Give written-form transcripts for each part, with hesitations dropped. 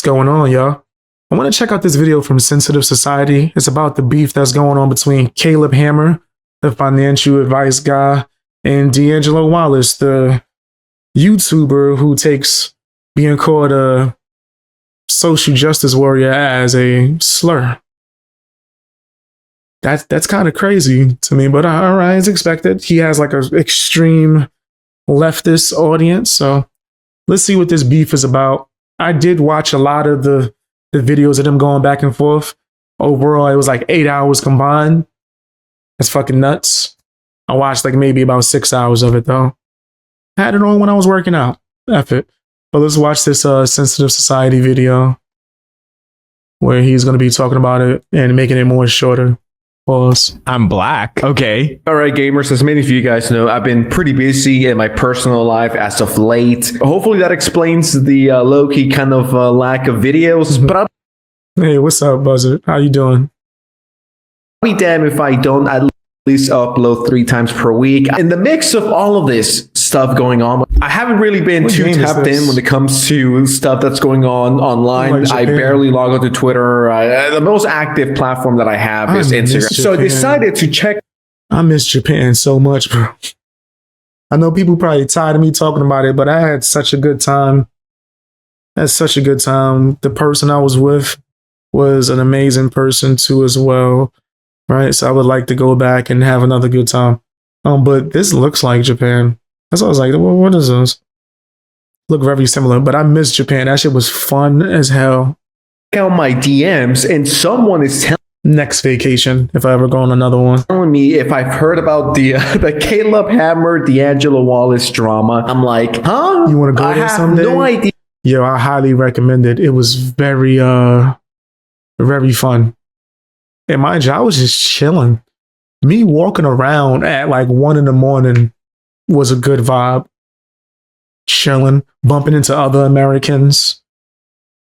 What's going on, y'all? I want to check out this video from Sensitive Society. It's about the beef that's going on between Caleb Hammer, the financial advice guy, and D'Angelo Wallace, the YouTuber who takes being called a social justice warrior as a slur. That's kind of crazy to me, but all right, it's expected. He has like an extreme leftist audience, so let's see what this beef is about. I did watch a lot of the videos of them going back and forth. Overall, it was like 8 hours combined. That's fucking nuts. I watched like maybe about 6 hours of it though. Had it on when I was working out. F it. But let's watch this Sensitive Society video where he's going to be talking about it and making it more shorter. Pause. I'm black. Okay. All right, gamers, as many of you guys know, I've been pretty busy in my personal life as of late. Hopefully that explains the low-key kind of lack of videos, but I'll Hey, what's up, Buzzard? How you doing? be damned if I don't at least upload 3 times per week. In the mix of all of this stuff going on, I haven't really been What too game is tapped this? in when it comes to stuff that's going on online. Like I Japan. barely log onto Twitter. The most active platform that I have I is miss Instagram. So I Japan. decided to check I miss Japan so much, bro. I know people probably tired of me talking about it, but I had such a good time. I had such a good time. The person I was with was an amazing person too as well. Right. So I would like to go back and have another good time. But this looks like Japan. That's what I was like, well, what is this? Look very similar, but I miss Japan. That shit was fun as hell. out my DMs and someone is Next vacation, if I ever go on another one. telling me if I've heard about the Caleb Hammer, D'Angelo Wallace drama. I'm like, huh? You wanna go I there have someday? no idea. Yo, I highly recommend it. It was very fun. And mind you, I was just chilling. Me walking around at like 1 a.m. was a good vibe. Chilling, bumping into other Americans.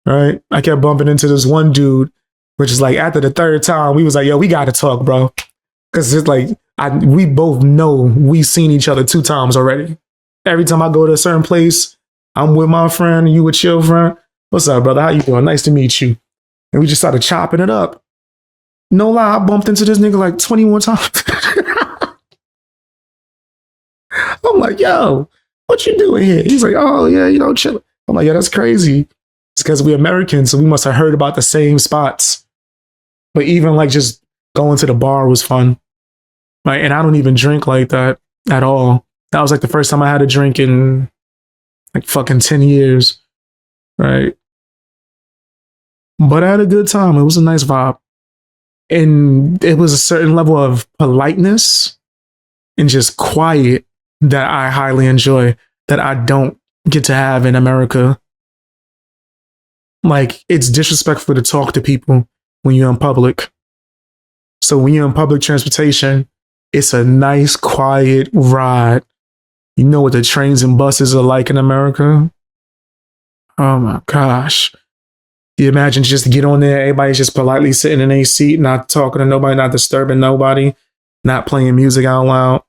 Right? I kept bumping into this one dude, which is like after the third time, we was like, yo, we gotta talk, bro. Cause it's like we both know we've seen each other 2 times already. Every time I go to a certain place, I'm with my friend, you with your friend. What's up, brother? How you doing? Nice to meet you. And we just started chopping it up. No lie, I bumped into this nigga like 21 times. I'm like, yo, what you doing here? He's like, oh yeah, chill. I'm like, yeah, that's crazy. It's because we're Americans, so we must have heard about the same spots. But even like just going to the bar was fun. Right. And I don't even drink like that at all. That was like the first time I had a drink in like fucking 10 years. Right. But I had a good time. It was a nice vibe. And it was a certain level of politeness and just quiet that I highly enjoy that I don't get to have in America. Like, it's disrespectful to talk to people when you're in public. So when you're in public transportation, it's a nice, quiet ride. You know what the trains and buses are like in America? Oh my gosh. You imagine just get on there, everybody's just politely sitting in a seat, not talking to nobody, not disturbing nobody, not playing music out loud.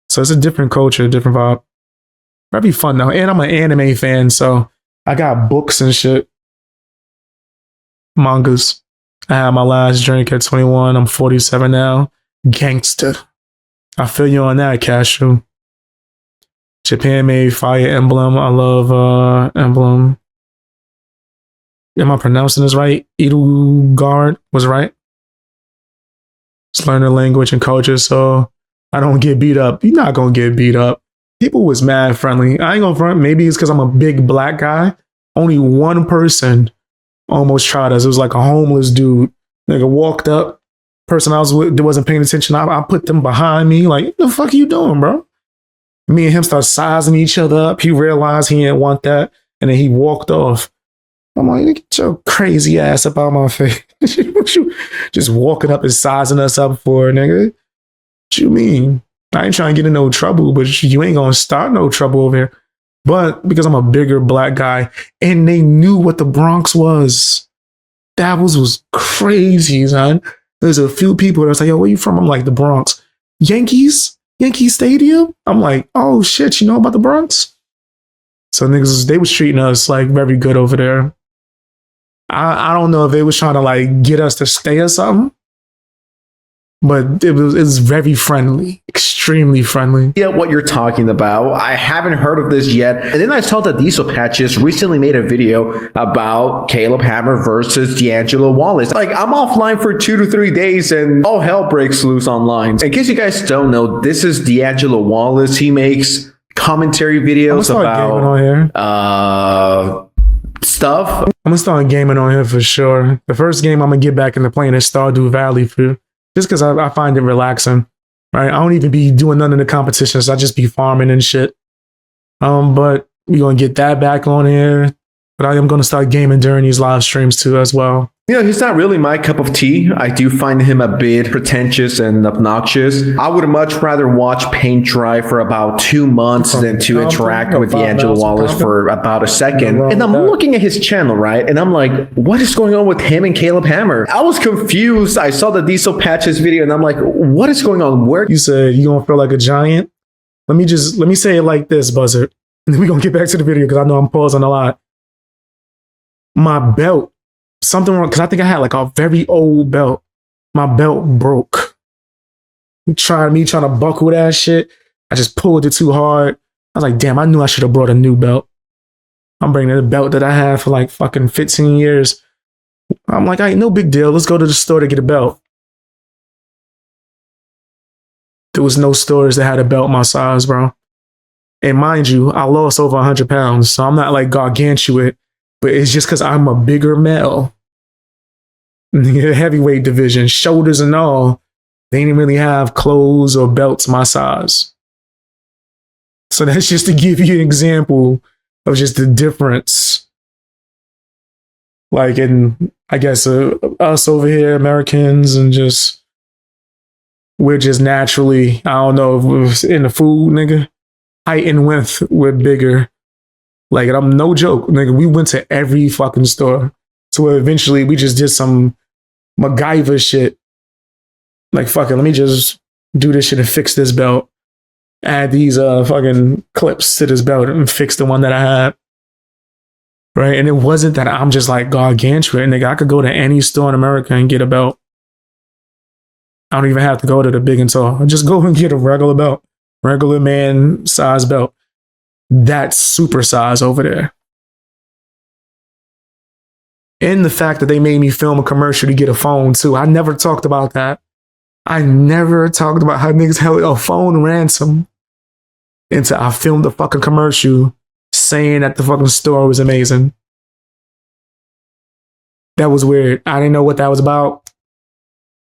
So it's a different culture, different vibe. That'd be fun though. And I'm an anime fan, so I got books and shit. Mangas. I had my last drink at 21. I'm 47 now. Gangster. I feel you on that, Cashew. Japan made Fire Emblem. I love Emblem. Am I pronouncing this right? Edelgard was right. Just learn the language and culture so I don't get beat up. You're not gonna get beat up. People was mad friendly. I ain't gonna front. Maybe it's because I'm a big black guy. Only one person almost tried us. It was like a homeless dude. Nigga walked up. Person I was with wasn't paying attention. I put them behind me. Like, what the fuck are you doing, bro? Me and him started sizing each other up. He realized he didn't want that. And then he walked off. I'm like, get your crazy ass up out my face. What you just walking up and sizing us up for, nigga? What you mean? I ain't trying to get in no trouble, but you ain't gonna start no trouble over here. But because I'm a bigger black guy and they knew what the Bronx was, that was crazy, son. There's a few people that was like, yo, where you from? I'm like, the Bronx. Yankees? Yankee Stadium? I'm like, oh shit, you know about the Bronx? So niggas, they was treating us like very good over there. I don't know if they was trying to like get us to stay or something, but it's very friendly, extremely friendly. Yeah, what you're talking about. I haven't heard of this yet. And then I saw that Diesel Patches recently made a video about Caleb Hammer versus D'Angelo Wallace. Like, I'm offline for 2 to 3 days and all hell breaks loose online. In case you guys don't know, this is D'Angelo Wallace. He makes commentary videos about stuff. I'm gonna start gaming on here for sure. The first game I'm gonna get back into playing is Stardew Valley for just because I find it relaxing. Right, I don't even be doing none of the competitions. I just be farming and shit. But we're gonna get that back on here. But I am gonna start gaming during these live streams too as well. You know, he's not really my cup of tea. I do find him a bit pretentious and obnoxious. I would much rather watch paint dry for about 2 months than to interact with D'Angelo Wallace for about a second. And I'm looking at his channel, right? And I'm like, what is going on with him and Caleb Hammer? I was confused. I saw the Diesel Patches video and I'm like, what is going on? Where? You said you gonna feel like a giant? Let me say it like this, Buzzard. And then we're gonna get back to the video because I know I'm pausing a lot. My belt. Something wrong, because I think I had like a very old belt. My belt broke. Trying to buckle that shit. I just pulled it too hard. I was like, damn, I knew I should have brought a new belt. I'm bringing the belt that I had for like fucking 15 years. I'm like, all right, no big deal. Let's go to the store to get a belt. There was no stores that had a belt my size, bro. And mind you, I lost over 100 pounds, so I'm not like gargantuan. But it's just because I'm a bigger male. The heavyweight division, shoulders and all, they didn't really have clothes or belts my size. So that's just to give you an example of just the difference. Like in, I guess, us over here, Americans, and just, we're just naturally, I don't know if it was in the food, nigga, height and width, we're bigger. Like, I'm no joke, nigga. We went to every fucking store. So eventually we just did some MacGyver shit. Like, fuck it, let me just do this shit and fix this belt. Add these fucking clips to this belt and fix the one that I had. Right? And it wasn't that I'm just like gargantuan, nigga. I could go to any store in America and get a belt. I don't even have to go to the big and tall. I just go and get a regular belt. Regular man size belt. That's super size over there. And the fact that they made me film a commercial to get a phone too. I never talked about that. I never talked about how niggas held a phone ransom until I filmed a fucking commercial saying that the fucking store was amazing. That was weird. I didn't know what that was about.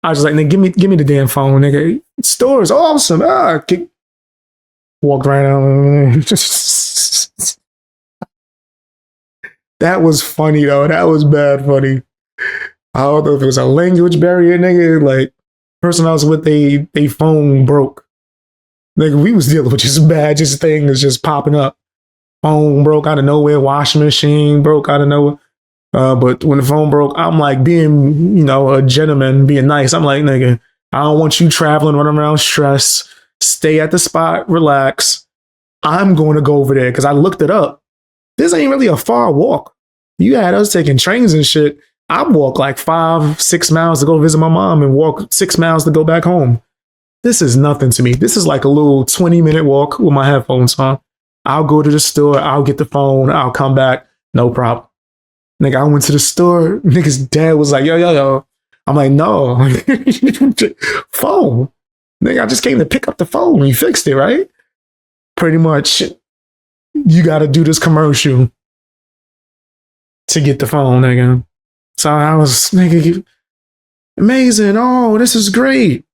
I was just like, nigga, give me the damn phone, nigga. Store is awesome. Walked right out. That was funny though. That was bad funny. I don't know if it was a language barrier, nigga. Like, person I was with, they phone broke. Nigga, we was dealing with just bad, just things just popping up. Phone broke out of nowhere. Washing machine broke out of nowhere. But when the phone broke, I'm like being, a gentleman, being nice. I'm like, nigga, I don't want you traveling, running around stressed. Stay at the spot, relax. I'm going to go over there because I looked it up. This ain't really a far walk. You had us taking trains and shit. I walk like 5-6 miles to go visit my mom and walk 6 miles to go back home. This is nothing to me. This is like a little 20-minute walk with my headphones on. I'll go to the store. I'll get the phone. I'll come back. No problem. Nigga, I went to the store. Nigga's dad was like, yo. I'm like, no. Phone. Nigga, I just came to pick up the phone. You fixed it, right? Pretty much, you got to do this commercial to get the phone, nigga. So I was, nigga, amazing. Oh, this is great.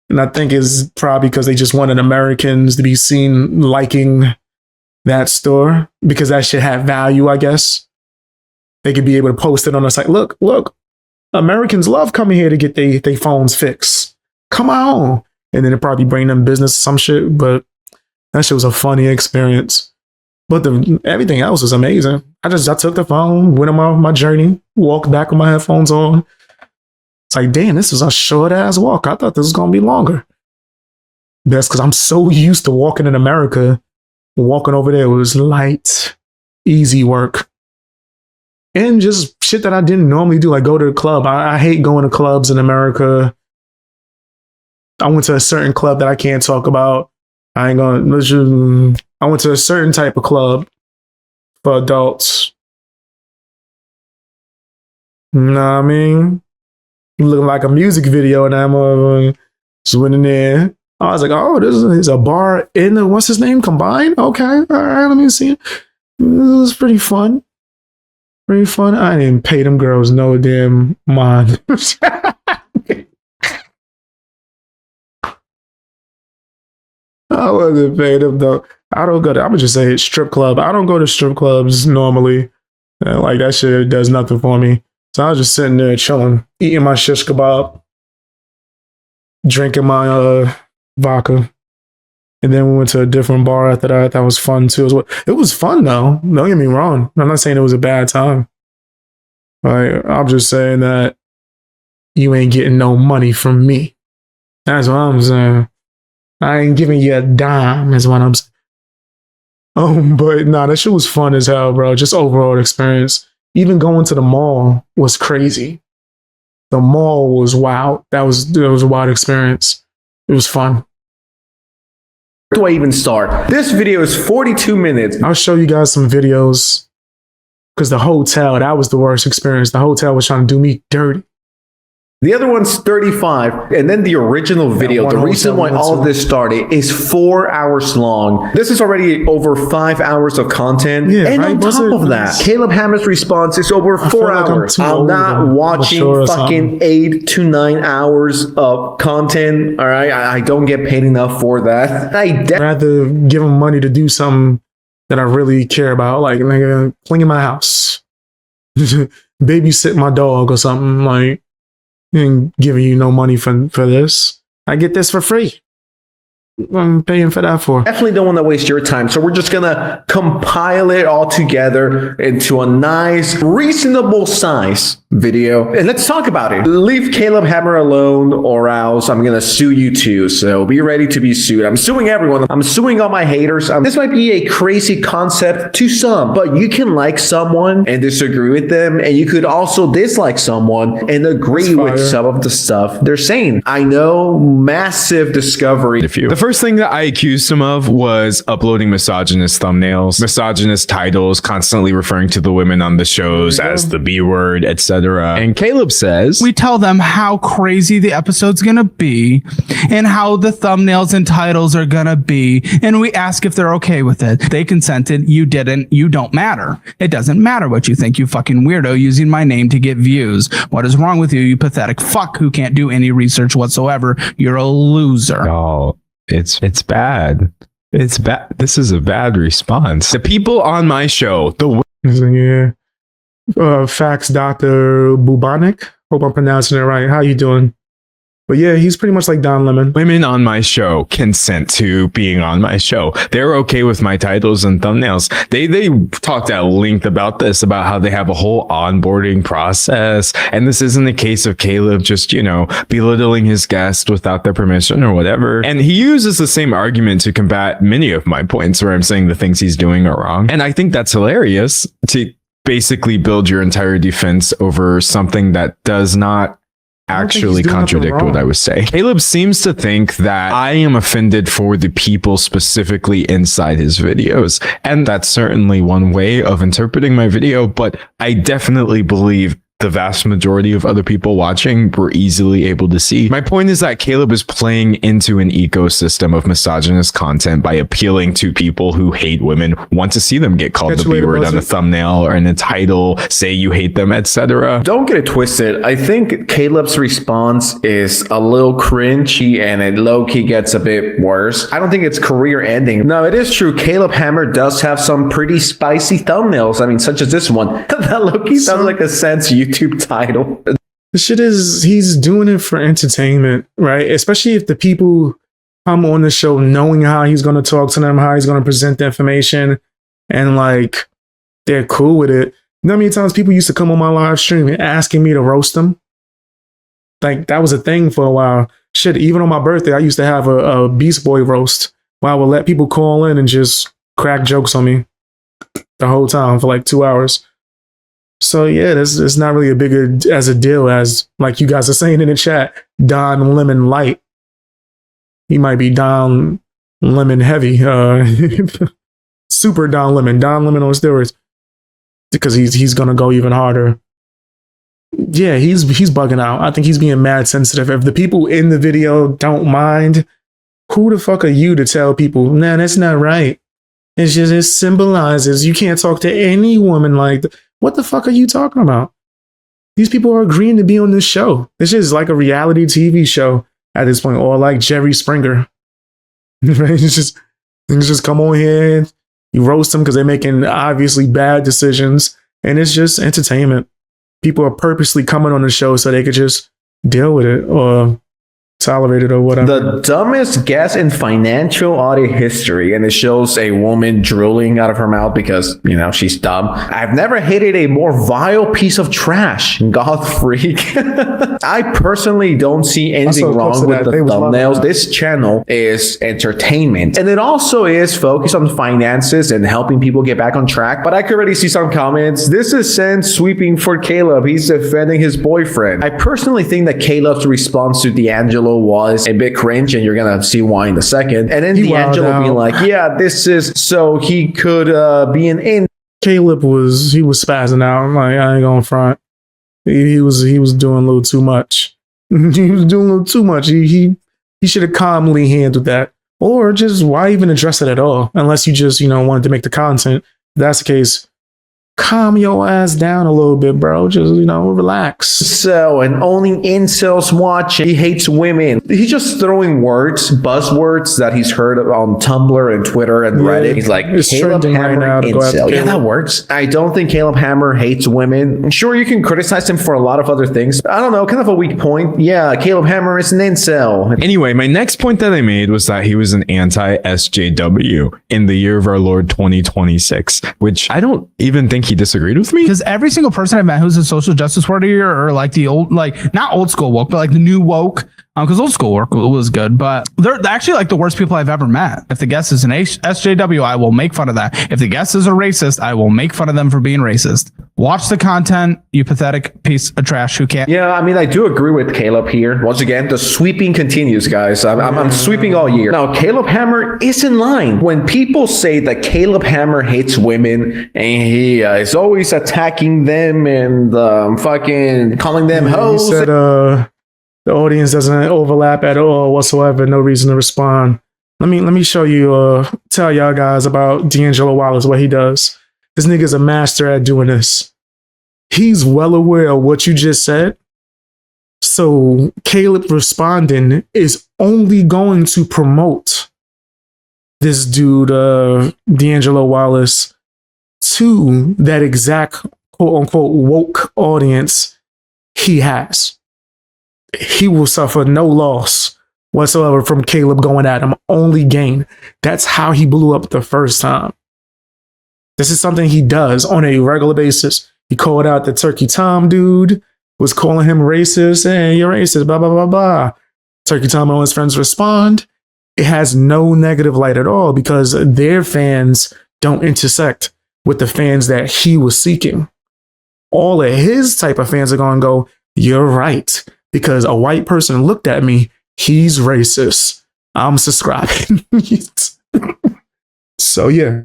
And I think it's probably because they just wanted Americans to be seen liking that store because that shit had value, I guess. They could be able to post it on the site. Look, Americans love coming here to get their phones fixed. Come on. And then it probably bring them business some shit, but that shit was a funny experience. But everything else was amazing. I took the phone, went on my journey, walked back with my headphones on. It's like, damn, this is a short ass walk. I thought this was gonna be longer. That's because I'm so used to walking in America. Walking over there was light, easy work. and just shit that I didn't normally do, like go to the club. I hate going to clubs in America. I went to a certain club that I can't talk about. I went to a certain type of club for adults. You know what I mean? Looking like a music video, and I'm just went in there. I was like, oh, this is a bar in the, what's his name? Combined? Okay, all right, let me see. This was pretty fun. Pretty fun. I didn't pay them girls no damn mind. I wasn't paying them though. I don't go to, I'm gonna just say strip club. I don't go to strip clubs normally. Like that shit does nothing for me. So I was just sitting there chilling, eating my shish kebab, drinking my vodka. And then we went to a different bar after that. That was fun too. It was fun though. Don't get me wrong. I'm not saying it was a bad time. Like, I'm just saying that you ain't getting no money from me. That's what I'm saying. I ain't giving you a dime, is what I'm saying. But nah, that shit was fun as hell, bro. Just overall experience. Even going to the mall was crazy. The mall was wild. That was a wild experience. It was fun. Where do I even start? This video is 42 minutes. I'll show you guys some videos. Because the hotel, that was the worst experience. The hotel was trying to do me dirty. The other one's 35, and then the original video, the reason why all of this started, is 4 hours long. This is already over 5 hours of content. Yeah, and right? On top of that, Caleb Hammer's response is over 4 hours. I'm not watching fucking 8 to 9 hours of content. All right, I don't get paid enough for that. I'd rather give them money to do something that I really care about, like cleaning my house, babysit my dog or something. Like, ain't giving you no money for this. I get this for free. I'm paying for that for. Definitely don't want to waste your time. So we're just going to compile it all together into a nice, reasonable size video. And let's talk about it. Leave Caleb Hammer alone or else I'm going to sue you too. So be ready to be sued. I'm suing everyone. I'm suing all my haters. This might be a crazy concept to some, but you can like someone and disagree with them. And you could also dislike someone and agree with some of the stuff they're saying. I know, massive discovery. The first thing that I accused him of was uploading misogynist thumbnails, misogynist titles, constantly referring to the women on the shows as the B word, etc. And Caleb says, we tell them how crazy the episode's gonna be and how the thumbnails and titles are gonna be, and we ask if they're okay with it. They consented, you didn't, you don't matter. It doesn't matter what you think, you fucking weirdo using my name to get views. What is wrong with you, you pathetic fuck who can't do any research whatsoever? You're a loser. Oh. It's bad. It's bad. This is a bad response. The people on my show, Facts, Dr. Bubonic. Hope I'm pronouncing it right. How you doing? But yeah, he's pretty much like Don Lemon. Women on my show consent to being on my show. They're okay with my titles and thumbnails. They talked at length about this, about how they have a whole onboarding process. And this isn't a case of Caleb just, belittling his guest without their permission or whatever. And he uses the same argument to combat many of my points where I'm saying the things he's doing are wrong. And I think that's hilarious to basically build your entire defense over something that does not actually contradict what I was saying. Caleb seems to think that I am offended for the people specifically inside his videos. And that's certainly one way of interpreting my video, but I definitely believe the vast majority of other people watching were easily able to see. My point is that Caleb is playing into an ecosystem of misogynist content by appealing to people who hate women, want to see them get called the B word on a thumbnail or in a title, say you hate them, etc. Don't get it twisted. I think Caleb's response is a little cringy and it low-key gets a bit worse. I don't think it's career ending. No, it is true. Caleb Hammer does have some pretty spicy thumbnails. I mean, such as this one. That low-key sounds like a Sense YouTube title. The shit is, he's doing it for entertainment, right? Especially if the people come on the show knowing how he's going to talk to them, how he's going to present the information, and like they're cool with it. You know how many times people used to come on my live stream asking me to roast them? Like that was a thing for a while. Shit, even on my birthday, I used to have a Beast Boy roast where I would let people call in and just crack jokes on me the whole time for like 2 hours. So yeah, it's not really a bigger as a deal as like you guys are saying in the chat. Don Lemon Light. He might be Don Lemon Heavy. Super Don Lemon on steroids because he's gonna go even harder. Yeah, he's bugging out. I think he's being mad sensitive. If the people in the video don't mind, who the fuck are you to tell people, nah, that's not right? It's just, it symbolizes you can't talk to any woman like that. What the fuck are you talking about? These people are agreeing to be on this show. This is like a reality TV show at this point, or like Jerry Springer. Right? It's just come on here, you roast them because they're making obviously bad decisions, and it's just entertainment. People are purposely coming on the show so they could just deal with it or tolerate it or whatever. The dumbest guess in financial audio history, and it shows a woman drooling out of her mouth because, you know, she's dumb. I've never hated a more vile piece of trash. Goth freak. I personally don't see anything wrong with the thumbnails. This channel is entertainment, and it also is focused on finances and helping people get back on track. But I could already see some comments. This is Sen sweeping for Caleb. He's defending his boyfriend. I personally think that Caleb's response to D'Angelo was a bit cringe, and you're gonna see why in a second. And then D'Angelo being like, yeah, this is so he could be an in. Caleb was spazzing out. I'm like, I ain't gonna front. He was doing a little too much. He was doing a little too much. He should have calmly handled that. Or just why even address it at all? Unless you just, wanted to make the content. If that's the case, calm your ass down a little bit, bro. Just, relax. So, and only incels watching. He hates women. He's just throwing buzzwords that he's heard on Tumblr and Twitter and Reddit. He's like, Caleb Hammer incel. Yeah, that works. I don't think Caleb Hammer hates women. Sure, you can criticize him for a lot of other things. I don't know, kind of a weak point. Yeah, Caleb Hammer is an incel. Anyway, my next point that I made was that he was an anti-SJW in the year of our Lord 2026, which I don't even think he disagreed with me, because every single person I've met who's a social justice warrior, or like the old, like not old school woke, but like the new woke, because old school work was good, but they're actually like the worst people I've ever met. If the guest is an SJW, I will make fun of that. If the guest is a racist, I will make fun of them for being racist. Watch the content, you pathetic piece of trash who can't. Yeah, I mean, I do agree with Caleb here. Once again, the sweeping continues, guys. I'm sweeping all year. Now, Caleb Hammer is in line. When people say that Caleb Hammer hates women and he is always attacking them and fucking calling them hoes. He said the audience doesn't overlap at all whatsoever. No reason to respond. Let me show you, tell y'all guys about D'Angelo Wallace, what he does. This nigga's a master at doing this. He's well aware of what you just said. So Caleb responding is only going to promote this dude, D'Angelo Wallace, to that exact quote unquote woke audience he has. He will suffer no loss whatsoever from Caleb going at him, only gain. That's how he blew up the first time. This is something he does on a regular basis. He called out the Turkey Tom dude, was calling him racist. Hey, you're racist, blah, blah, blah, blah. Turkey Tom and his friends respond. It has no negative light at all because their fans don't intersect with the fans that he was seeking. All of his type of fans are going to go, you're right. Because a white person looked at me, he's racist. I'm subscribing. So, yeah.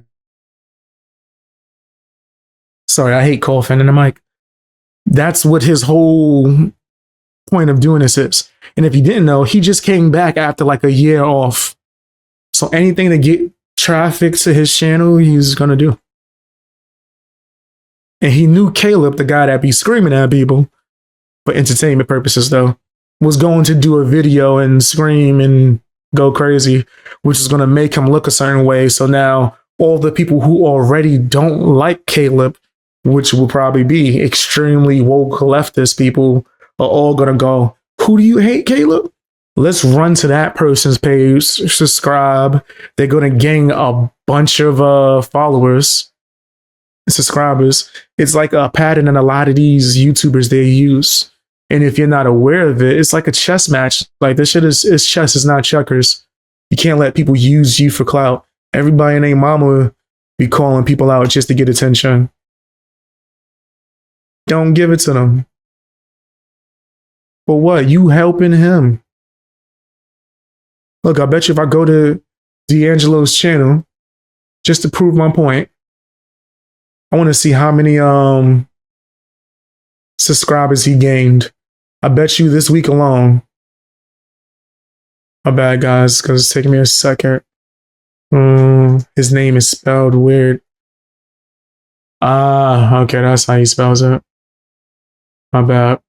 Sorry, I hate coughing in the mic. That's what his whole point of doing this is. And if you didn't know, he just came back after like a year off. So anything to get traffic to his channel, he's going to do. And he knew Caleb, the guy that be screaming at people, for entertainment purposes, though, was going to do a video and scream and go crazy, which is going to make him look a certain way. So now all the people who already don't like Caleb, which will probably be extremely woke leftist people, are all going to go, who do you hate, Caleb? Let's run to that person's page, subscribe. They're going to gain a bunch of followers, subscribers. It's like a pattern in a lot of these YouTubers they use. And if you're not aware of it, it's like a chess match. Like this shit is chess, it's not checkers. You can't let people use you for clout. Everybody and their mama be calling people out just to get attention. Don't give it to them. For what? You helping him. Look, I bet you if I go to D'Angelo's channel, just to prove my point, I want to see how many subscribers he gained. I bet you this week alone. My bad, guys, because it's taking me a second. His name is spelled weird. Okay, that's how he spells it. My bad.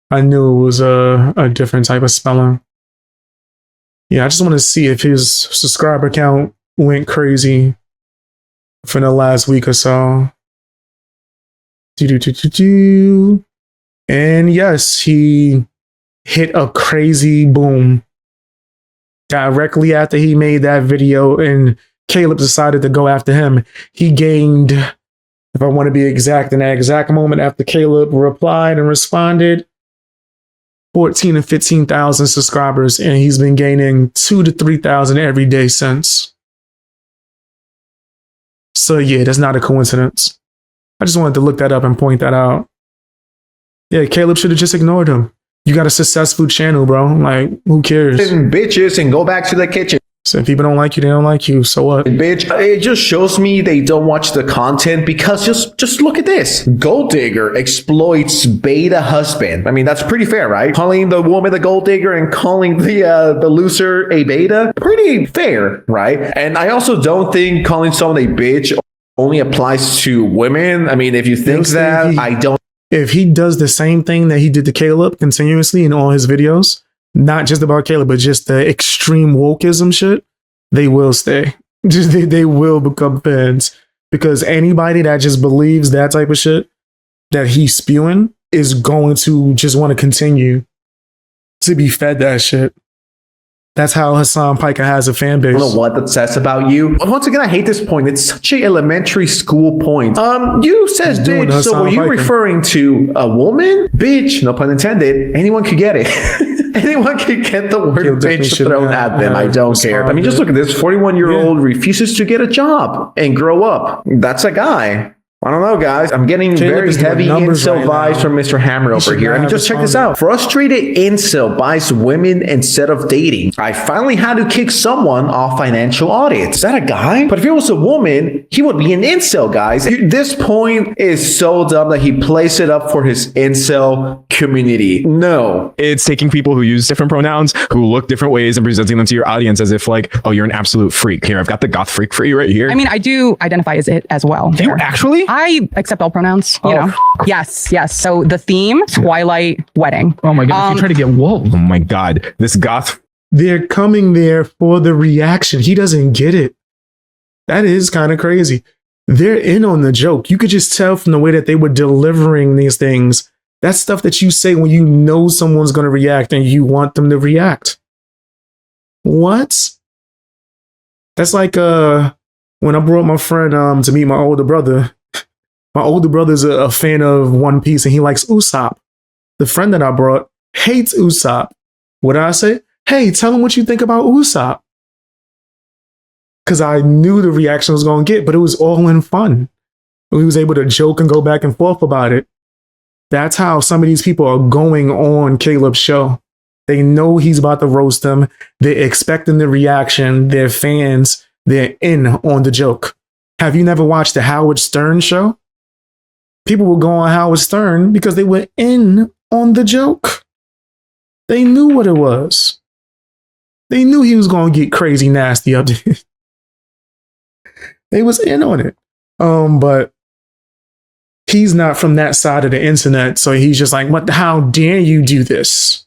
I knew it was a different type of spelling. Yeah, I just want to see if his subscriber count went crazy for the last week or so. And yes, he hit a crazy boom directly after he made that video and Caleb decided to go after him. He gained, if I want to be exact, in that exact moment after Caleb replied and responded, 14 and 15,000 subscribers, and he's been gaining 2,000 to 3,000 every day since. So yeah, that's not a coincidence. I just wanted to look that up and point that out. Yeah, Caleb should have just ignored him. You got a successful channel, bro. Like, who cares? Bitches and go back to the kitchen. So if people don't like you, they don't like you. So what? Bitch, it just shows me they don't watch the content because just look at this. Gold digger exploits beta husband. I mean, that's pretty fair, right? Calling the woman the gold digger and calling the loser a beta, pretty fair, right? And I also don't think calling someone a bitch only applies to women. I mean, if you think that, I don't. If he does the same thing that he did to Caleb continuously in all his videos, not just about Caleb, but just the extreme wokeism shit, they will stay. They will become fans, because anybody that just believes that type of shit that he's spewing is going to just want to continue to be fed that shit. That's how Hassan Piker has a fan base. I don't know what that says about you. Once again, I hate this point. It's such an elementary school point. You says bitch, so were you referring to a woman? Bitch, no pun intended. Anyone could get it. Anyone can get the word bitch thrown at them. I don't care. I mean, just look at this. 41-year-old refuses to get a job and grow up. That's a guy. I don't know, guys. I'm getting very heavy incel vibes from Mr. Hammer over here. I mean, just check this out. Frustrated incel buys women instead of dating. I finally had to kick someone off financial audits. Is that a guy? But if it was a woman, he would be an incel, guys. This point is so dumb that he plays it up for his incel community. No. It's taking people who use different pronouns, who look different ways, and presenting them to your audience as if like, oh, you're an absolute freak. Here, I've got the goth freak for you right here. I mean, I do identify as it as well. Do you actually? I accept all pronouns, you know. Yes. So the theme, Twilight Wedding. Oh my God, if you try to get woke. Oh my God, this goth. They're coming there for the reaction. He doesn't get it. That is kind of crazy. They're in on the joke. You could just tell from the way that they were delivering these things. That's stuff that you say when you know someone's going to react and you want them to react. What? That's like when I brought my friend to meet my older brother. My older brother's a fan of One Piece and he likes Usopp. The friend that I brought hates Usopp. What did I say? Hey, tell him what you think about Usopp. Because I knew the reaction was going to get, but it was all in fun. We was able to joke and go back and forth about it. That's how some of these people are going on Caleb's show. They know he's about to roast them. They're expecting the reaction. They're fans. They're in on the joke. Have you never watched the Howard Stern show? People will go on Howard Stern because they were in on the joke. They knew what it was. They knew he was going to get crazy nasty up there. They was in on it. But he's not from that side of the internet, so he's just like, "What? How dare you do this?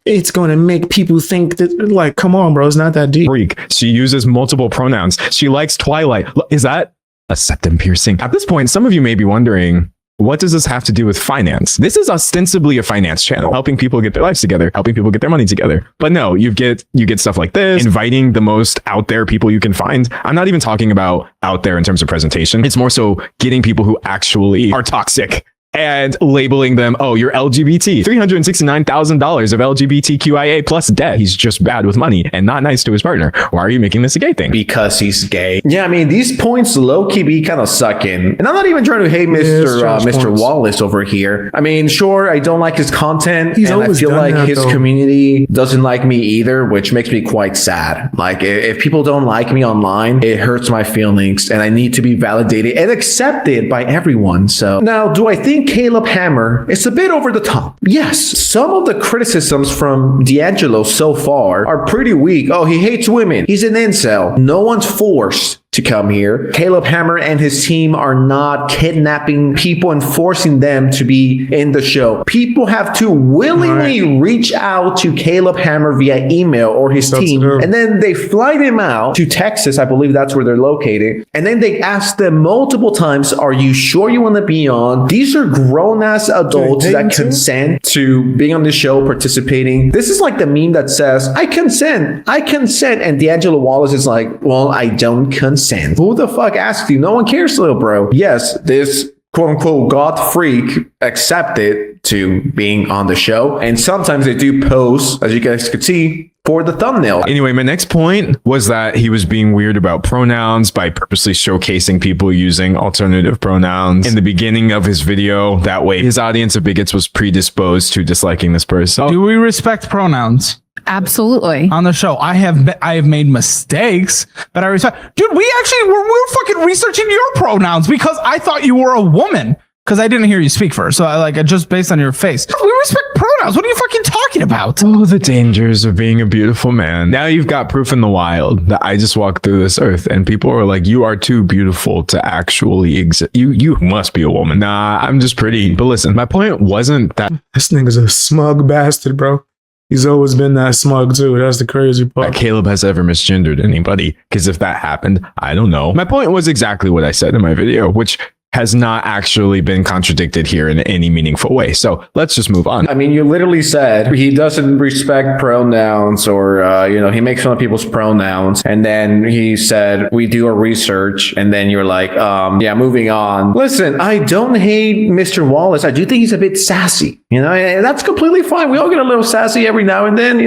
It's going to make people think that, like, come on, bro, it's not that deep." Freak. She uses multiple pronouns. She likes Twilight. Is that a septum piercing? At this point, some of you may be wondering, what does this have to do with finance? This is ostensibly a finance channel, helping people get their lives together, helping people get their money together. But no, you get stuff like this, inviting the most out there people you can find. I'm not even talking about out there in terms of presentation. It's more so getting people who actually are toxic and labeling them, oh, you're LGBT, $369,000 of LGBTQIA plus debt. He's just bad with money and not nice to his partner. Why are you making this a gay thing? Because he's gay. Yeah, I mean, these points low-key be kind of sucking. And I'm not even trying to hate Mr. Wallace over here. I mean, sure, I don't like his content, and I feel like his community doesn't like me either, which makes me quite sad. Like, if people don't like me online, it hurts my feelings, and I need to be validated and accepted by everyone. So now, do I think Caleb Hammer is a bit over the top? Yes. Some of the criticisms from D'Angelo so far are pretty weak. Oh, he hates women. He's an incel. No one's forced to come here. Caleb Hammer and his team are not kidnapping people and forcing them to be in the show. People have to willingly reach out to Caleb Hammer via email or his team, and then they fly them out to Texas. I believe that's where they're located. And then they ask them multiple times, are you sure you want to be on? These are grown-ass adults that consent to being on the show, participating. This is like the meme that says, I consent. And D'Angelo Wallace is like, well, I don't consent. Who the fuck asked you? No one cares, little bro. Yes, this quote-unquote goth freak accepted to being on the show. And sometimes they do pose, as you guys could see, for the thumbnail. Anyway, my next point was that he was being weird about pronouns by purposely showcasing people using alternative pronouns in the beginning of his video. That way, his audience of bigots was predisposed to disliking this person. Do we respect pronouns? Absolutely. On the show, I have made mistakes, but I respect. Dude, we're fucking researching your pronouns because I thought you were a woman because I didn't hear you speak first. So I just based on your face. We respect pronouns. What are you fucking talking about? Oh, the dangers of being a beautiful man. Now you've got proof in the wild that I just walked through this earth and people are like, you are too beautiful to actually exist. You must be a woman. Nah, I'm just pretty. But listen, my point wasn't that this nigga's a smug bastard, bro. He's always been that smug too. That's the crazy part. Caleb has ever misgendered anybody, because if that happened, I don't know. My point was exactly what I said in my video, which has not actually been contradicted here in any meaningful way. So let's just move on. I mean, you literally said he doesn't respect pronouns, or, he makes fun of people's pronouns. And then he said, we do a research. And then you're like, yeah, moving on. Listen, I don't hate Mr. Wallace. I do think he's a bit sassy, and that's completely fine. We all get a little sassy every now and then.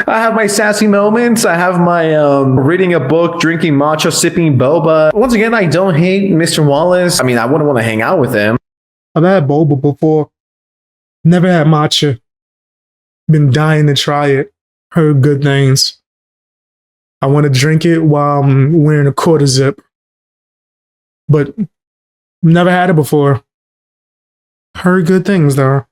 I have my sassy moments. I have my reading a book, drinking matcha, sipping boba. Once again, I don't hate Mr. Wallace. I mean, I wouldn't want to hang out with him. I've had boba before. Never had matcha. Been dying to try it. Heard good things. I want to drink it while I'm wearing a quarter zip. But never had it before. Heard good things though.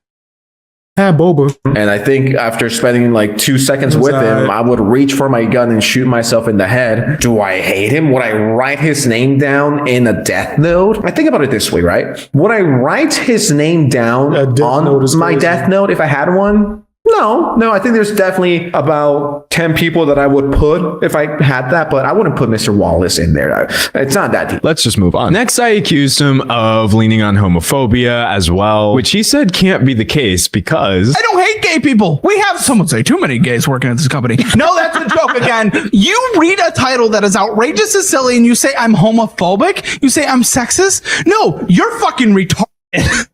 Had boba. And I think after spending like 2 seconds with him, I would reach for my gun and shoot myself in the head. Do I hate him? Would I write his name down in a death note? I think about it this way, right? Would I write his name down on my death note if I had one? No, I think there's definitely about 10 people that I would put if I had that, but I wouldn't put Mr. Wallace in there. It's not that deep. Let's just move on. Next, I accused him of leaning on homophobia as well, which he said can't be the case because I don't hate gay people. We have, someone say, too many gays working at this company. No, that's a joke again. You read a title that is outrageous and silly and you say I'm homophobic? You say I'm sexist? No, you're fucking retarded.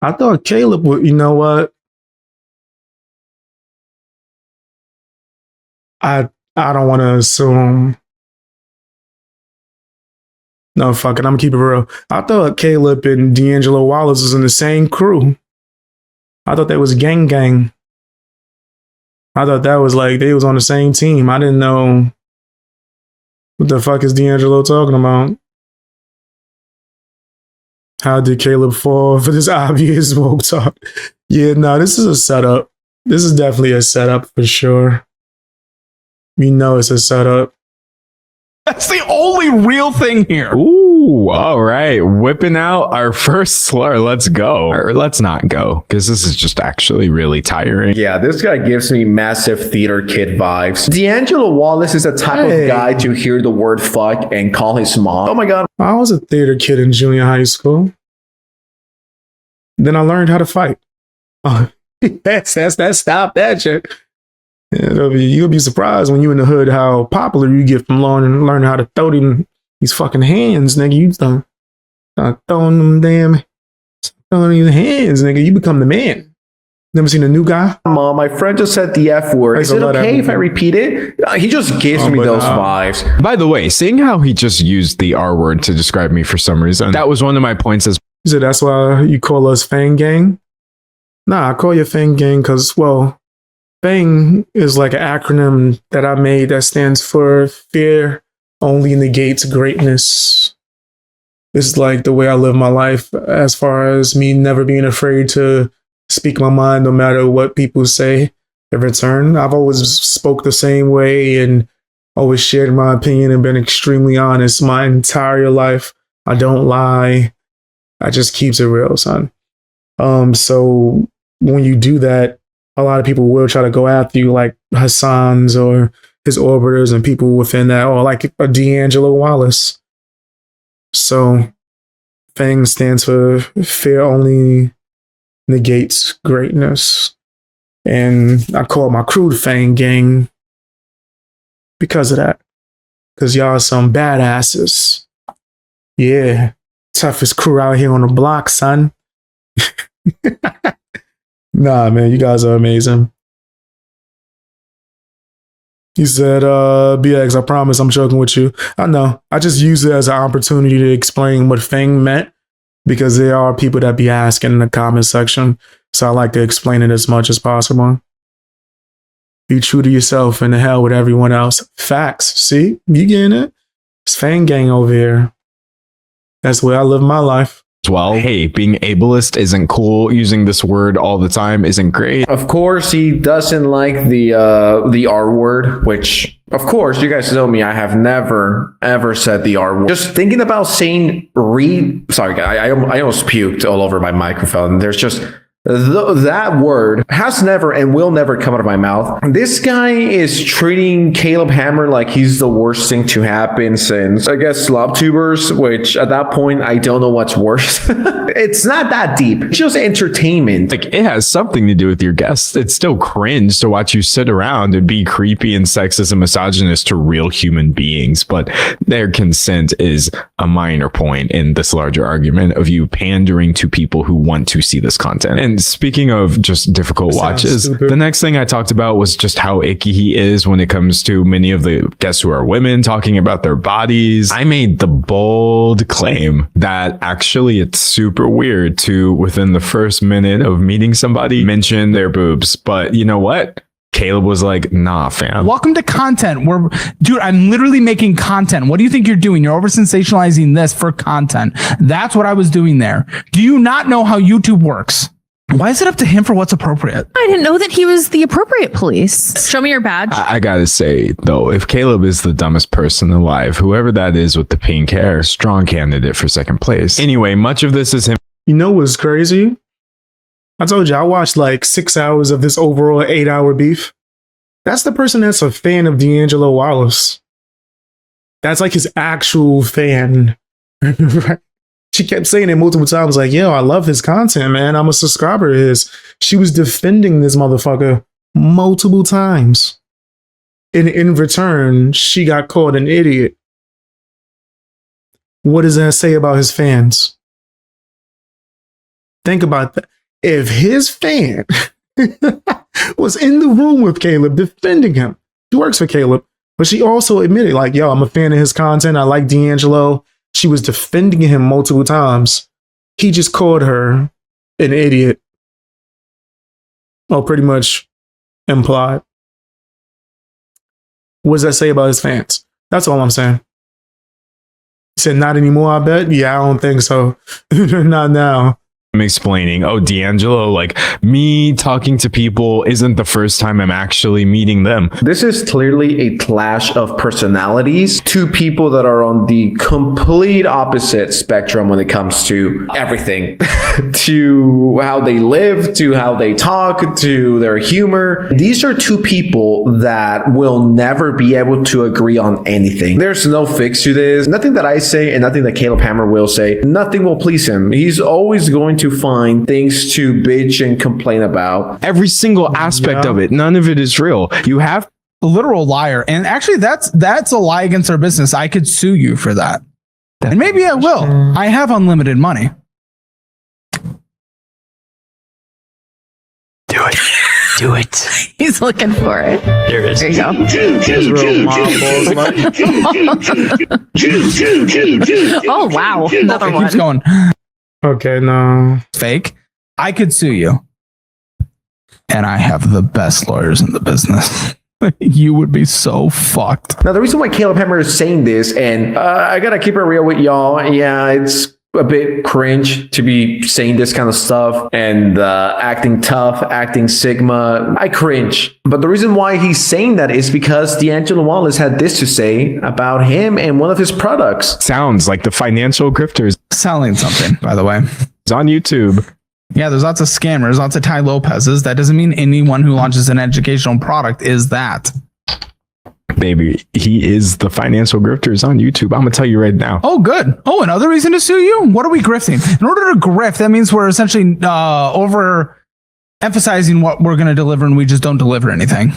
I thought Caleb would, you know what? I don't want to assume. No, fuck it. I'm gonna keep it real. I thought Caleb and D'Angelo Wallace was in the same crew. I thought that was gang. I thought that was like they was on the same team. I didn't know what the fuck is D'Angelo talking about. How did Caleb fall for this obvious woke talk? Yeah, no, this is a setup. This is definitely a setup for sure. We know it's a setup. That's the only real thing here. Ooh, all right. Whipping out our first slur. Let's go. Or let's not go, because this is just actually really tiring. Yeah, this guy gives me massive theater kid vibes. D'Angelo Wallace is the type of guy to hear the word fuck and call his mom. Oh my God. I was a theater kid in junior high school. Then I learned how to fight. That's stop that shit. You'll be surprised when you in the hood how popular you get from learning how to throw them these fucking hands, nigga. You start throwing them damn On your hands, nigga. You become the man. Never seen a new guy? Mom, my friend just said the F word. Is it okay if I repeat it? He just gives me those vibes. By the way, seeing how he just used the R word to describe me for some reason, that was one of my points as. So that's why you call us Fang Gang? Nah, I call you Fang Gang because, well, Fang is like an acronym that I made that stands for Fear Only Negates Greatness. It's like the way I live my life as far as me never being afraid to speak my mind no matter what people say in return. I've always spoke the same way and always shared my opinion and been extremely honest my entire life. I don't lie. I just keeps it real, son. So when you do that, a lot of people will try to go after you, like Hassan's or his orbiters and people within that, or like a D'Angelo Wallace. So FANG stands for Fear Only Negates Greatness. And I call my crew the Fang Gang because of that. Because y'all are some badasses. Yeah. Toughest crew out here on the block, son. Nah, man, you guys are amazing. He said, BX, I promise I'm joking with you. I know. I just use it as an opportunity to explain what Fang meant, because there are people that be asking in the comment section. So I like to explain it as much as possible. Be true to yourself and the hell with everyone else. Facts. See? You getting it? It's Fang Gang over here. That's the way I live my life. Well, hey, being ableist isn't cool. Using this word all the time isn't great. Of course, he doesn't like the R word, which, of course, you guys know me. I have never, ever said the R word. Just thinking about saying sorry, I almost puked all over my microphone. There's just... that word has never and will never come out of my mouth. This guy is treating Caleb Hammer like he's the worst thing to happen since, I guess, slob tubers, which at that point, I don't know what's worse. It's not that deep. It's just entertainment. Like, it has something to do with your guests. It's still cringe to watch you sit around and be creepy and sexist and misogynist to real human beings, but their consent is a minor point in this larger argument of you pandering to people who want to see this content. And speaking of just difficult watches, the next thing I talked about was just how icky he is when it comes to many of the guests who are women talking about their bodies. I made the bold claim that actually it's super weird to, within the first minute of meeting somebody, mention their boobs. But you know what? Caleb was like, nah, fam. Welcome to content. Dude, I'm literally making content. What do you think you're doing? You're over sensationalizing this for content. That's what I was doing there. Do you not know how YouTube works? Why is it up to him for what's appropriate? I didn't know that he was the appropriate police. Show me your badge. I gotta say, though, if Caleb is the dumbest person alive, whoever that is with the pink hair, strong candidate for second place. Anyway, much of this is him. You know what's crazy? I told you I watched like 6 hours of this overall 8-hour beef. That's the person that's a fan of D'Angelo Wallace. That's like his actual fan. She kept saying it multiple times, like, yo, I love his content, man. I'm a subscriber of his. She was defending this motherfucker multiple times. And in return, she got called an idiot. What does that say about his fans? Think about that. If his fan was in the room with Caleb defending him, she works for Caleb, but she also admitted, like, yo, I'm a fan of his content. I like D'Angelo. She was defending him multiple times. He just called her an idiot. Well, pretty much implied. What does that say about his fans? That's all I'm saying. He said, not anymore, I bet? Yeah, I don't think so. Not now. I'm explaining, oh, D'Angelo, like, me talking to people isn't the first time I'm actually meeting them. This is clearly a clash of personalities. Two people that are on the complete opposite spectrum when it comes to everything. To how they live, to how they talk, to their humor. These are two people that will never be able to agree on anything. There's no fix to this. Nothing that I say and nothing that Caleb Hammer will say, nothing will please him. He's always going to find things to bitch and complain about. Every single aspect of it. None of it is real. You have a literal liar. And actually, that's a lie against our business. I could sue you for that. And maybe I will. I have unlimited money. it. Do it. He's looking for it. There it is. There you go. Oh, wow. Another It one. keeps going. Okay, no. Fake. I could sue you. And I have the best lawyers in the business. You would be so fucked. Now, the reason why Caleb Hammer is saying this, and I gotta keep it real with y'all, yeah, it's a bit cringe to be saying this kind of stuff and acting tough, acting Sigma. I cringe. But the reason why he's saying that is because D'Angelo Wallace had this to say about him and one of his products. Sounds like the financial grifters. Selling something, by the way. It's on YouTube. Yeah, there's lots of scammers, lots of Ty Lopez's. That doesn't mean anyone who launches an educational product is that. Baby, he is the financial grifters on YouTube. I'm gonna tell you right now. Oh, good. Oh, another reason to sue you? What are we grifting? In order to grift, that means we're essentially over emphasizing what we're going to deliver and we just don't deliver anything.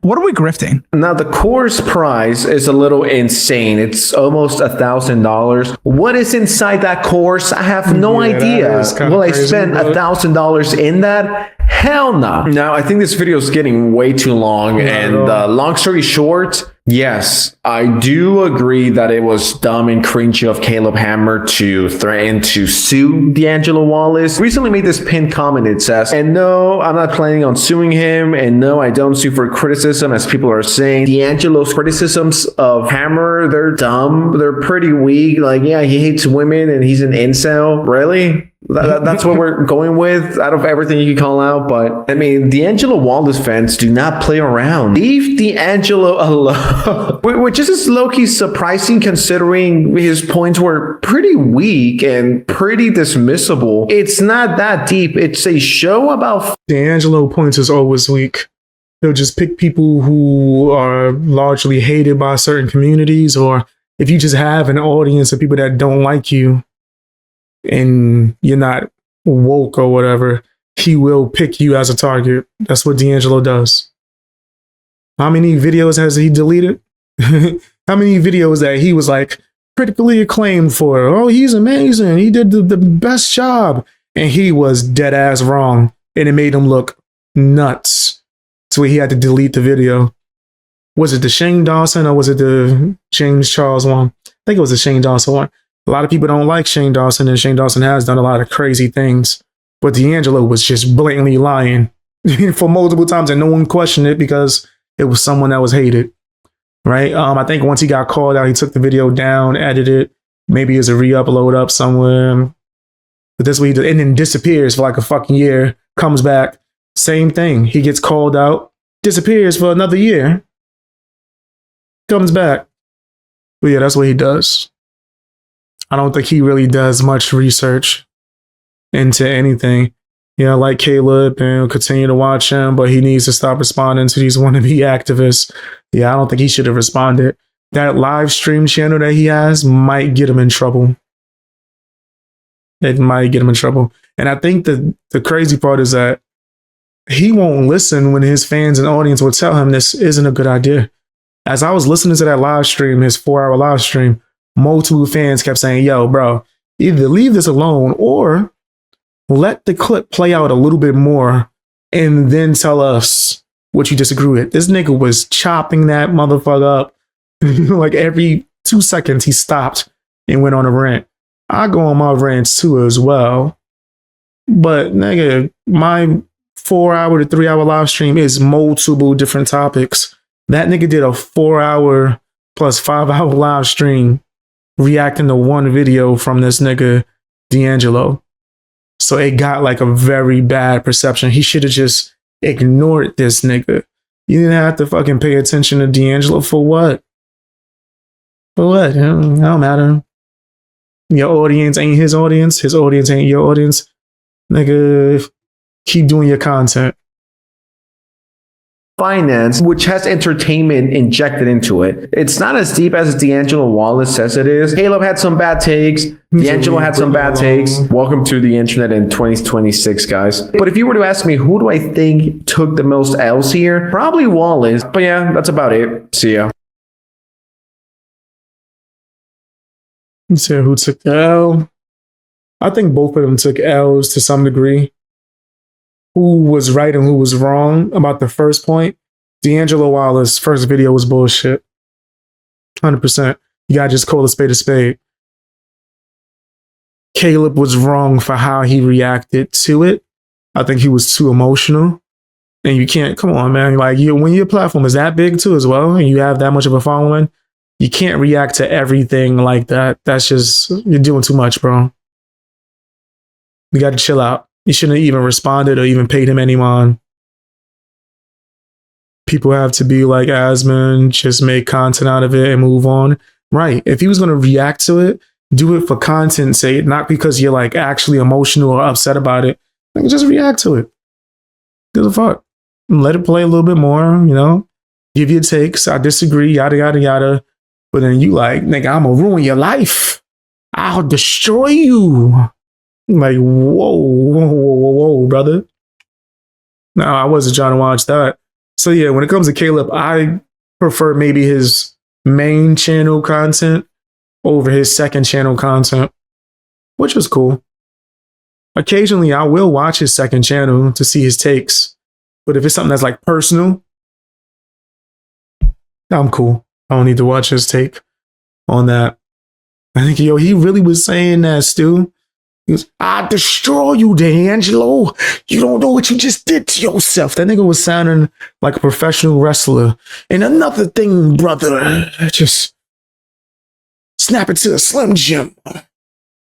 What are we grifting? Now, the course price is a little insane. It's almost $1,000. What is inside that course? I have no idea. Will I spend $1,000 in that? Hell no. Now, I think this video is getting way too long. And long story short, yes, I do agree that it was dumb and cringy of Caleb Hammer to threaten to sue D'Angelo Wallace. Recently made this pinned comment. It says, and no, I'm not planning on suing him. And no, I don't sue for criticism, as people are saying. D'Angelo's criticisms of Hammer, they're dumb. They're pretty weak. Like, yeah, he hates women and he's an incel. Really? That's what we're going with out of everything you can call out. But I mean, D'Angelo Wallace fans do not play around. Leave D'Angelo alone. Which is low-key surprising considering his points were pretty weak and pretty dismissible. It's not that deep. It's a show about D'Angelo points is always weak. He'll just pick people who are largely hated by certain communities, or if you just have an audience of people that don't like you and you're not woke or whatever, he will pick you as a target. That's what D'Angelo does. How many videos has he deleted? How many videos that he was like critically acclaimed for? Oh, he's amazing. He did the best job. And he was dead ass wrong. And it made him look nuts. So he had to delete the video. Was it the Shane Dawson or was it the James Charles one? I think it was the Shane Dawson one. A lot of people don't like Shane Dawson, and Shane Dawson has done a lot of crazy things. But D'Angelo was just blatantly lying for multiple times, and no one questioned it because it was someone that was hated, right? I think once he got called out, he took the video down, edited, maybe as a re-upload up somewhere. But that's what he did, and then disappears for like a fucking year, comes back, same thing. He gets called out, disappears for another year, comes back. But yeah, that's what he does. I don't think he really does much research into anything. You know, like Caleb, and continue to watch him, but he needs to stop responding to these wannabe activists. Yeah, I don't think he should have responded. That live stream channel that he has might get him in trouble. It might get him in trouble. And I think the crazy part is that he won't listen when his fans and audience will tell him this isn't a good idea. As I was listening to that live stream, his 4-hour live stream, multiple fans kept saying, yo, bro, either leave this alone or let the clip play out a little bit more and then tell us what you disagree with. This nigga was chopping that motherfucker up. Like every 2 seconds he stopped and went on a rant. I go on my rants too as well. But nigga, my 4-hour to 3-hour live stream is multiple different topics. That nigga did a 4-hour plus 5-hour live stream reacting to one video from this nigga D'Angelo. So it got like a very bad perception. He should have just ignored this nigga. You didn't have to fucking pay attention to D'Angelo for what? For what? It don't matter. Your audience ain't his audience. His audience ain't your audience. Nigga, keep doing your content. Finance, which has entertainment injected into it. It's not as deep as D'Angelo Wallace says it is. Caleb had some bad takes. D'Angelo had some bad takes. Welcome to the internet in 2026, guys. But if you were to ask me, who do I think took the most L's here? Probably Wallace. But yeah, that's about it. See ya. Let's see who took the L. I think both of them took L's to some degree. who was right and who was wrong about the first point, D'Angelo Wallace first video was bullshit. 100%. You gotta just call a spade a spade. Caleb was wrong for how he reacted to it. I think he was too emotional. And you can't, come on, man. Like, when your platform is that big too as well, and you have that much of a following, you can't react to everything like that. That's just, you're doing too much, bro. You got to chill out. You shouldn't have even responded or even paid him any mind. People have to be like Asman, just make content out of it and move on. Right. If he was going to react to it, do it for content's sake, not because you're like actually emotional or upset about it. Like, just react to it. Give a fuck. Let it play a little bit more, you know? Give your takes. I disagree, yada, yada, yada. But then you like, nigga, I'm going to ruin your life. I'll destroy you. Like, whoa, brother. No, I wasn't trying to watch that. So yeah, when it comes to Caleb, I prefer maybe his main channel content over his second channel content, which was cool. Occasionally, I will watch his second channel to see his takes. But if it's something that's like personal, I'm cool. I don't need to watch his take on that. I think, yo, he really was saying that, Stu. He goes, I destroy you, D'Angelo. You don't know what you just did to yourself. That nigga was sounding like a professional wrestler. And another thing, brother, just snap it to the Slim Jim.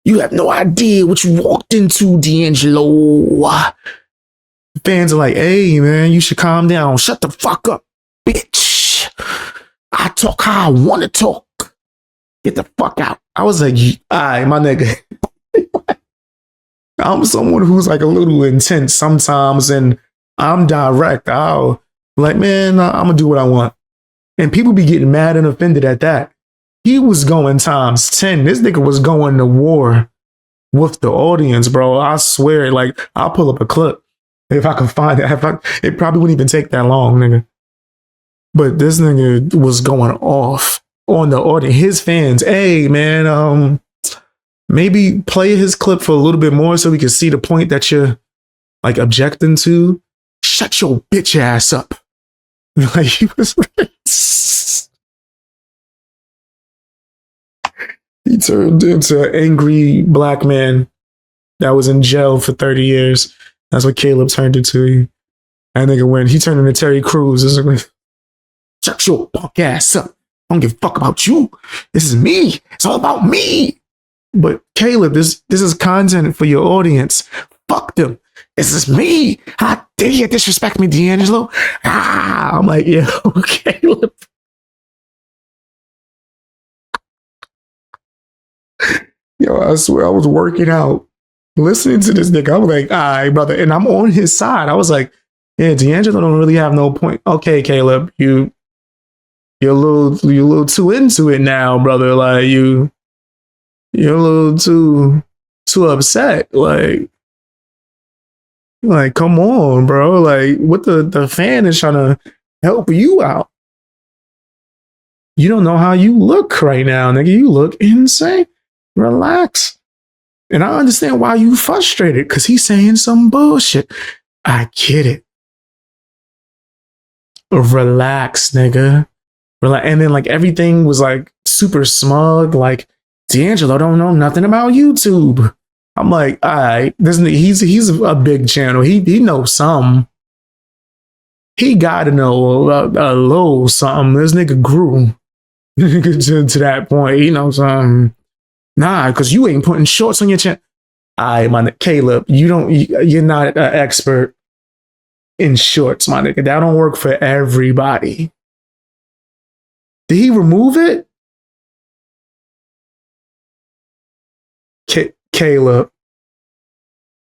You have no idea what you walked into, D'Angelo. Fans are like, hey, man, you should calm down. Shut the fuck up, bitch. I talk how I want to talk. Get the fuck out. I was like, all right, my nigga. I'm someone who's like a little intense sometimes, and I'm direct. I'll like, man, I'm going to do what I want. And people be getting mad and offended at that. He was going times 10. This nigga was going to war with the audience, bro. I swear, like, I'll pull up a clip if I can find it. It probably wouldn't even take that long, nigga. But this nigga was going off on the audience. His fans, hey, man, maybe play his clip for a little bit more so we can see the point that you're, like, objecting to. Shut your bitch ass up. Like, he was... He turned into an angry black man that was in jail for 30 years. That's what Caleb turned into. And nigga, when he turned into Terry Crews, this is like, shut your punk ass up. I don't give a fuck about you. This is me. It's all about me. But Caleb, this is content for your audience. Fuck them. This is me. How dare you disrespect me, D'Angelo? I'm like, yo, Caleb. Yo, I swear I was working out, listening to this nigga. I was like, all right, brother. And I'm on his side. I was like, yeah, D'Angelo don't really have no point. Okay, Caleb, you're a little too into it now, brother. Like you're a little too upset. Like come on, bro. Like what the fan is trying to help you out. You don't know how you look right now, nigga. You look insane. Relax. And I understand why you frustrated, because he's saying some bullshit. I get it. Relax, nigga. Relax. And then like everything was like super smug. Like D'Angelo don't know nothing about YouTube. I'm like, all right, he's a big channel. He knows some. He got to know a little something. This nigga grew to that point. He knows something. Nah, because you ain't putting shorts on your channel. All right, my nigga, Caleb, you're not an expert in shorts, my nigga. That don't work for everybody. Did he remove it? Caleb.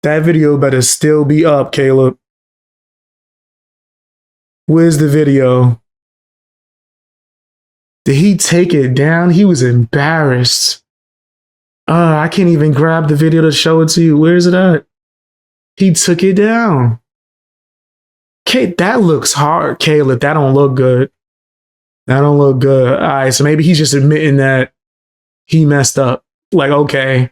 That video better still be up, Caleb. Where's the video? Did he take it down? He was embarrassed. I can't even grab the video to show it to you. Where is it at? He took it down. That looks hard, Caleb. That don't look good. That don't look good. All right, so maybe he's just admitting that he messed up. Like, okay,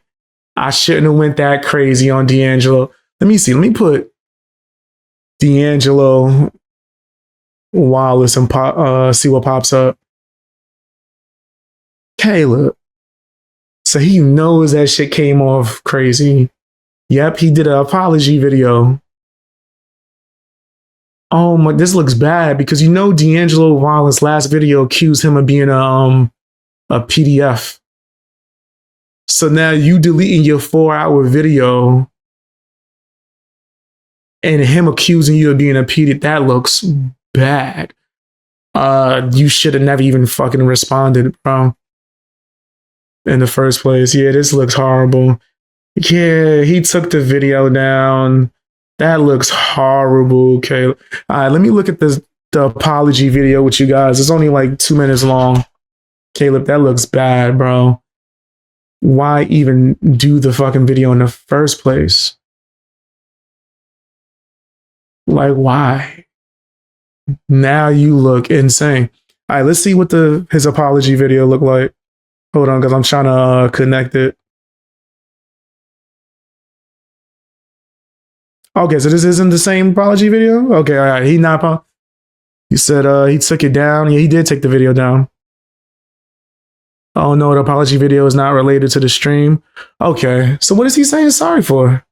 I shouldn't have went that crazy on D'Angelo. Let me see. Let me put D'Angelo Wallace and see what pops up. Caleb. So he knows that shit came off crazy. Yep, he did an apology video. Oh my, this looks bad because D'Angelo Wallace last video accused him of being a PDF. So now you deleting your 4-hour video and him accusing you of being a PDF. That looks bad. You should have never even fucking responded, bro. In the first place. Yeah, this looks horrible. Yeah, he took the video down. That looks horrible, Caleb. All right, let me look at the apology video with you guys. It's only like 2 minutes long. Caleb, that looks bad, bro. Why even do the fucking video in the first place? Like, why? Now you look insane. All right, let's see what his apology video looked like. Hold on, because I'm trying to connect it. Okay, so this isn't the same apology video? Okay, all right. He said he took it down. Yeah, he did take the video down. Oh no, the apology video is not related to the stream. Okay, so what is he saying sorry for?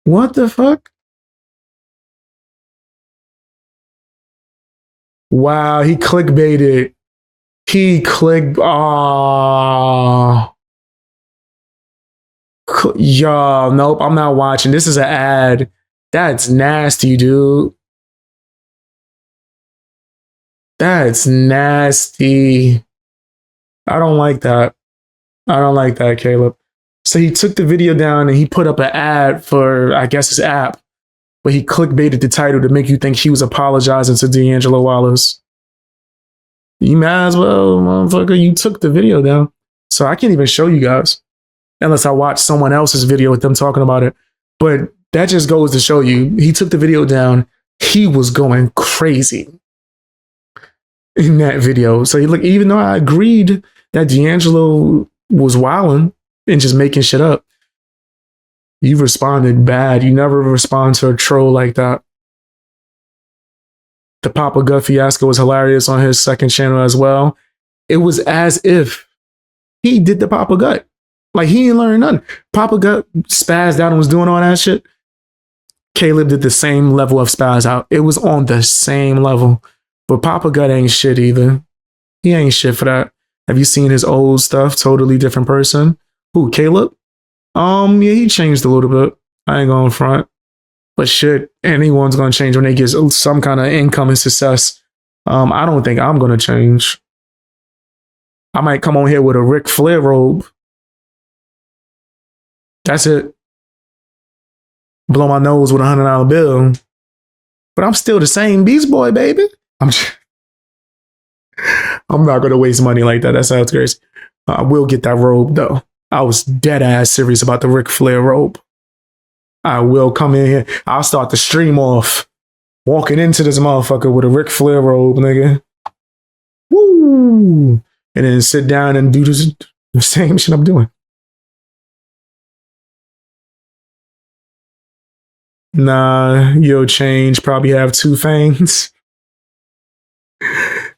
What the fuck? Wow, he clickbaited. Yo, nope, I'm not watching. This is an ad. That's nasty, dude. That's nasty. I don't like that. I don't like that, Caleb. So he took the video down and he put up an ad for, I guess, his app, but he clickbaited the title to make you think he was apologizing to D'Angelo Wallace. You might as well, motherfucker, you took the video down. So I can't even show you guys unless I watch someone else's video with them talking about it. But that just goes to show you, he took the video down. He was going crazy in that video. So look, even though I agreed that D'Angelo was wilding and just making shit up, you responded bad. You never respond to a troll like that. The Papa Gut fiasco was hilarious on his second channel as well. It was as if he did the Papa Gut. Like he didn't learn nothing. Papa Gut spazzed out and was doing all that shit. Caleb did the same level of spaz out. It was on the same level. But Papa Gut ain't shit either. He ain't shit for that. Have you seen his old stuff? Totally different person. Who, Caleb? Yeah, he changed a little bit. I ain't going front. But shit, anyone's going to change when they get some kind of income and success. I don't think I'm going to change. I might come on here with a Ric Flair robe. That's it. Blow my nose with $100 bill. But I'm still the same Beast Boy, baby. I'm not going to waste money like that. That sounds crazy. I will get that robe, though. I was dead ass serious about the Ric Flair robe. I will come in here. I'll start the stream off walking into this motherfucker with a Ric Flair robe, nigga. Woo! And then sit down and do the same shit I'm doing. Nah, you'll change. Probably have 2 fangs.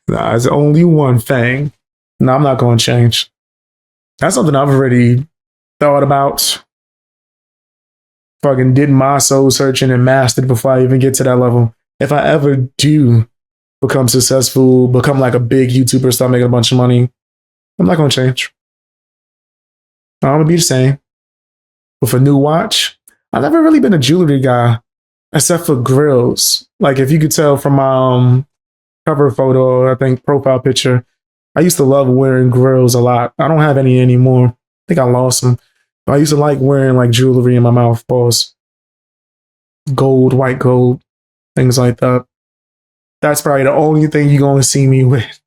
Nah, it's only 1 fang. No, I'm not going to change. That's something I've already thought about. Fucking did my soul searching and mastered before I even get to that level. If I ever do become successful, become like a big YouTuber, start making a bunch of money, I'm not going to change. I'm going to be the same. With a new watch, I've never really been a jewelry guy, except for grills. Like if you could tell from my cover photo, I think profile picture, I used to love wearing grills a lot. I don't have any anymore. I think I lost them. But I used to like wearing like jewelry in my mouth balls. Gold, white gold, things like that. That's probably the only thing you're going to see me with.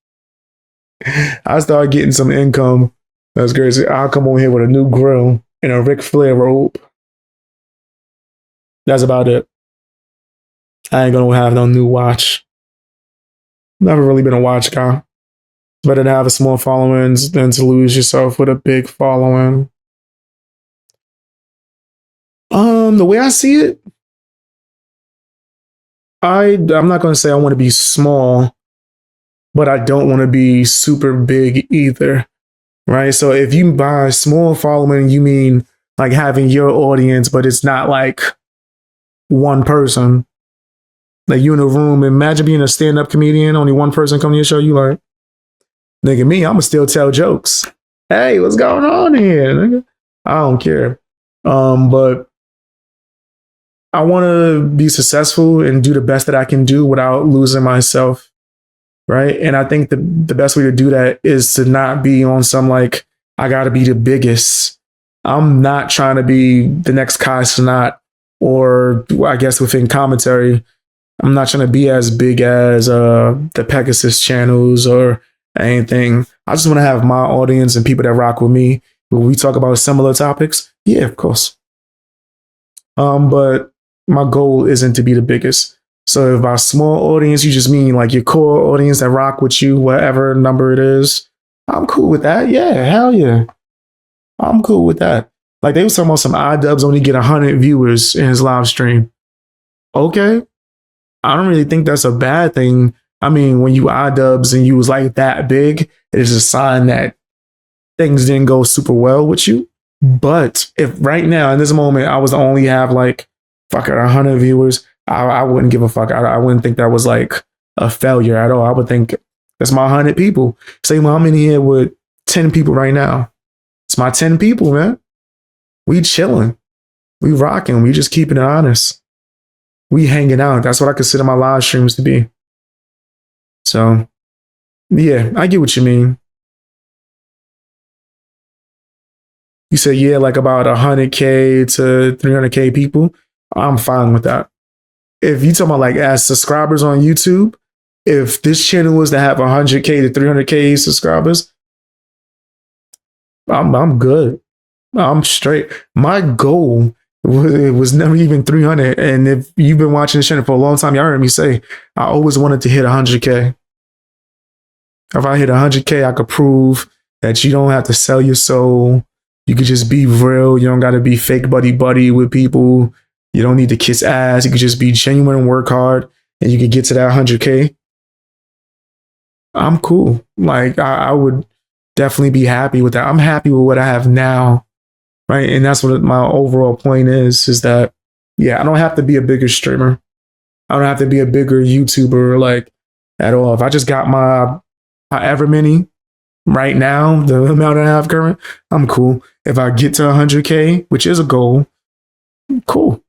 I start getting some income. That's crazy. I'll come on here with a new grill and a Ric Flair robe. That's about it. I ain't going to have no new watch. Never really been a watch guy. Better to have a small following than to lose yourself with a big following. The way I see it, I'm not going to say I want to be small, but I don't want to be super big either. Right. So if you by small following, you mean like having your audience, but it's not like one person. Like you in a room, imagine being a stand-up comedian, only one person come to your show, you like, nigga, me, I'ma still tell jokes. Hey, what's going on here, nigga? I don't care. But I want to be successful and do the best that I can do without losing myself, right? And I think the best way to do that is to not be on some like, I got to be the biggest. I'm not trying to be the next Kai Cenat, or I guess within commentary, I'm not trying to be as big as the Pegasus channels or anything. I just want to have my audience and people that rock with me. When we talk about similar topics, yeah, of course. But my goal isn't to be the biggest. So if by small audience, you just mean like your core audience that rock with you, whatever number it is, I'm cool with that. Yeah, hell yeah. I'm cool with that. Like they was talking about some iDubbbz only get 100 viewers in his live stream. Okay. I don't really think that's a bad thing. I mean, when you iDubbbz and you was like that big, it is a sign that things didn't go super well with you. But if right now in this moment I was to only have like 100 viewers, I wouldn't give a fuck. I wouldn't think that was like a failure at all. I would think that's my 100 people. Say, well, I'm in here with 10 people right now. It's my 10 people, man. We chilling. We rocking. We just keeping it honest. We hanging out. That's what I consider my live streams to be. So, yeah, I get what you mean. You said, yeah, like about 100K to 300K people. I'm fine with that. If you talking about like as subscribers on YouTube, if this channel was to have 100K to 300K subscribers, I'm good. I'm straight. My goal was never even 300. And if you've been watching this channel for a long time, y'all heard me say, I always wanted to hit 100K. If I hit 100K, I could prove that you don't have to sell your soul. You could just be real. You don't got to be fake buddy with people. You don't need to kiss ass. You could just be genuine and work hard, and you could get to that 100K. I'm cool. Like I would definitely be happy with that. I'm happy with what I have now, right? And that's what my overall point is that, yeah, I don't have to be a bigger streamer. I don't have to be a bigger YouTuber, like at all. If I just got my however many right now, the amount I have current, I'm cool. If I get to 100K, which is a goal, cool.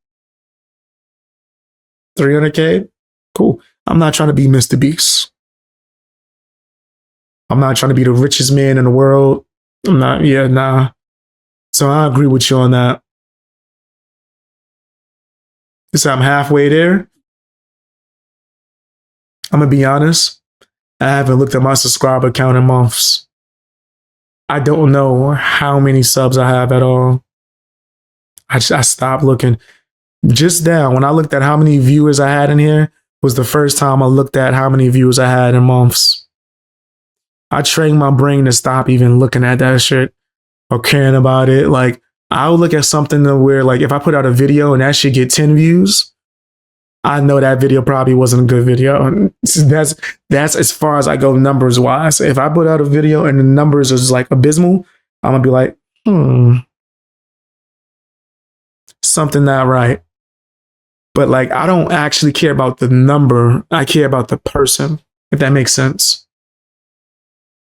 300K, cool. I'm not trying to be Mr. Beast. I'm not trying to be the richest man in the world. I'm not, yeah, nah. So I agree with you on that. So I'm halfway there. I'm going to be honest. I haven't looked at my subscriber count in months. I don't know how many subs I have at all. I stopped looking. Just now, when I looked at how many viewers I had in here, was the first time I looked at how many viewers I had in months. I trained my brain to stop even looking at that shit or caring about it. Like, I would look at something where, like, if I put out a video and that shit get 10 views, I know that video probably wasn't a good video. That's as far as I go numbers wise. If I put out a video and the numbers is like abysmal, I'm gonna be like, something not right. But like, I don't actually care about the number. I care about the person, if that makes sense.